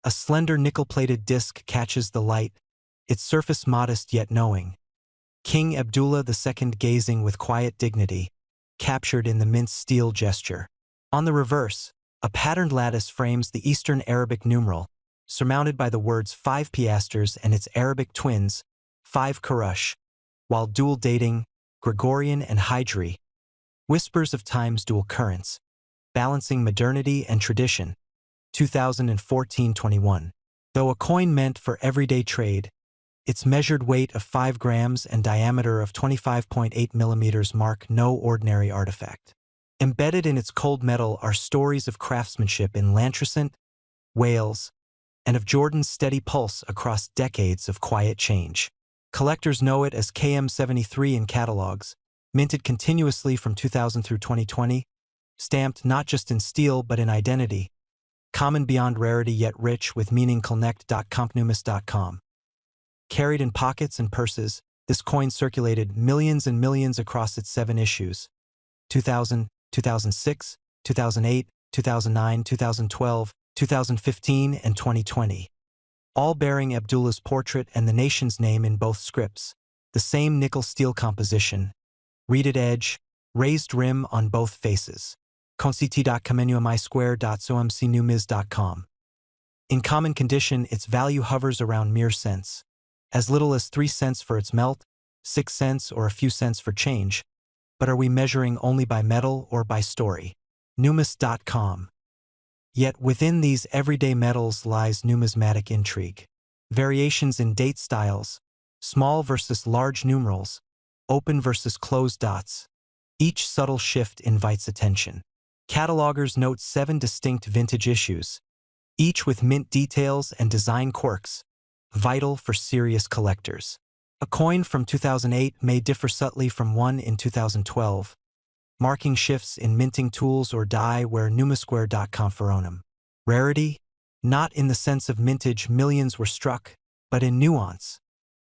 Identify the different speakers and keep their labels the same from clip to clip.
Speaker 1: A slender nickel-plated disc catches the light, its surface modest yet knowing. King Abdullah II gazing with quiet dignity, captured in the mint steel gesture. On the reverse, a patterned lattice frames the Eastern Arabic numeral, surmounted by the words 5 Piastres and its Arabic twins, 5 Quraysh, while dual dating, Gregorian and Hijri, whispers of time's dual currents, balancing modernity and tradition. 2014-21. Though a coin meant for everyday trade, its measured weight of 5 grams and diameter of 25.8 millimeters mark no ordinary artifact. Embedded in its cold metal are stories of craftsmanship in Lantricent, Wales, and of Jordan's steady pulse across decades of quiet change. Collectors know it as KM73 in catalogs, minted continuously from 2000 through 2020, stamped not just in steel but in identity, common beyond rarity yet rich with meaning. Numismatics.com. Carried in pockets and purses, this coin circulated millions and millions across its 7 issues: 2000, 2006, 2008, 2009, 2012, 2015, and 2020. All bearing Abdullah's portrait and the nation's name in both scripts, the same nickel-steel composition, reeded edge, raised rim on both faces. Conciti.communisquare.somcnumis.com. In common condition, its value hovers around mere cents. As little as 3 cents for its melt, 6 cents or a few cents for change. But are we measuring only by metal or by story? Numis.com. Yet within these everyday metals lies numismatic intrigue. Variations in date styles, small versus large numerals, open versus closed dots. Each subtle shift invites attention. Catalogers note 7 distinct vintage issues, each with mint details and design quirks, vital for serious collectors. A coin from 2008 may differ subtly from one in 2012, marking shifts in minting tools or die where numisquare.com foronum. Rarity? Not in the sense of mintage millions were struck, but in nuance.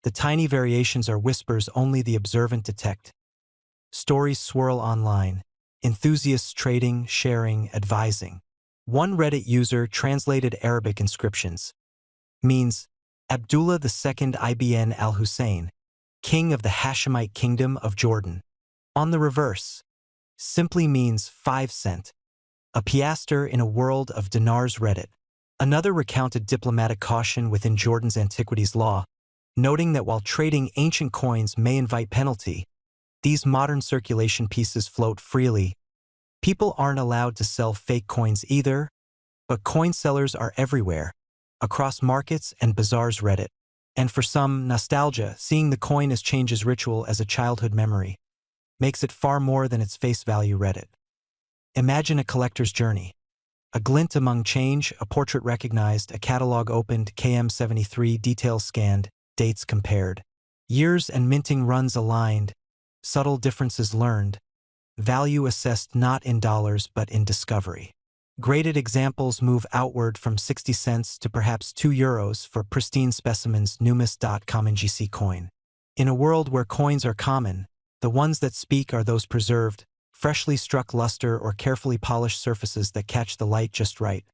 Speaker 1: The tiny variations are whispers only the observant detect. Stories swirl online, enthusiasts trading, sharing, advising. One Reddit user translated Arabic inscriptions. Means, Abdullah II ibn al-Hussein, king of the Hashemite kingdom of Jordan. On the reverse, simply means 5 cent. A piastre in a world of dinars. Reddit. Another recounted diplomatic caution within Jordan's antiquities law, noting that while trading ancient coins may invite penalty, these modern circulation pieces float freely. People aren't allowed to sell fake coins either, but coin sellers are everywhere, across markets and bazaars. Reddit. And for some, nostalgia, seeing the coin as change's ritual as a childhood memory, makes it far more than its face value. Reddit. Imagine a collector's journey. A glint among change, a portrait recognized, a catalog opened, KM73 details scanned, dates compared. Years and minting runs aligned, subtle differences learned, value assessed not in dollars but in discovery. Graded examples move outward from 60 cents to perhaps €2 for pristine specimens. Numis.com. NGC coin. In a world where coins are common, the ones that speak are those preserved, freshly struck luster or carefully polished surfaces that catch the light just right.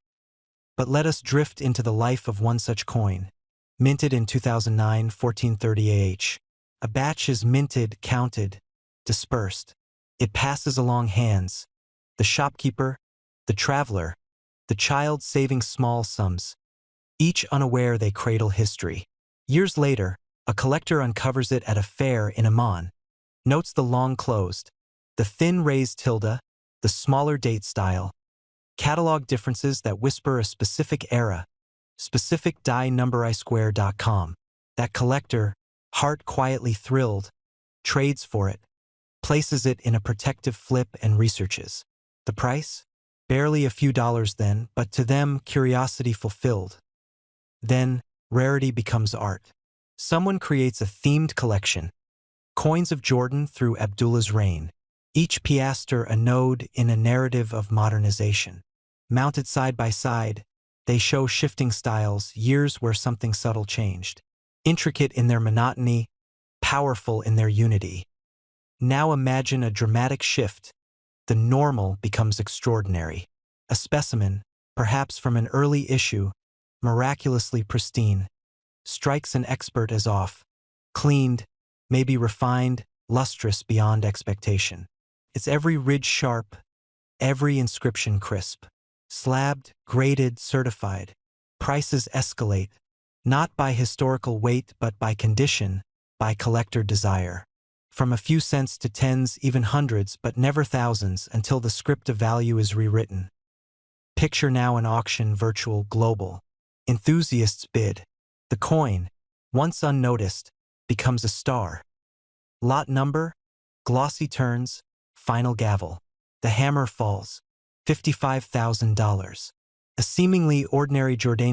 Speaker 1: But let us drift into the life of one such coin. Minted in 2009, 1430 AH. A batch is minted, counted, dispersed. It passes along hands. The shopkeeper, the traveler, the child saving small sums. Each unaware they cradle history. Years later, a collector uncovers it at a fair in Amman. Notes the long closed, the thin raised tilde, the smaller date style. Catalog differences that whisper a specific era. Specific die number. isquare.com. That collector, heart quietly thrilled, trades for it, places it in a protective flip and researches. The price? Barely a few dollars then, but to them, curiosity fulfilled. Then, rarity becomes art. Someone creates a themed collection. Coins of Jordan through Abdullah's reign. Each piastre a node in a narrative of modernization. Mounted side by side, they show shifting styles, years where something subtle changed. Intricate in their monotony, powerful in their unity. Now imagine a dramatic shift. The normal becomes extraordinary. A specimen, perhaps from an early issue, miraculously pristine, strikes an expert as off, cleaned, maybe refined, lustrous beyond expectation. It's every ridge sharp, every inscription crisp. Slabbed, graded, certified. Prices escalate, not by historical weight but by condition, by collector desire. From a few cents to tens, even hundreds, but never thousands until the script of value is rewritten. Picture now an auction, virtual, global. Enthusiasts bid. The coin, once unnoticed, becomes a star. Lot number, glossy turns, final gavel. The hammer falls. $55,000. A seemingly ordinary Jordanian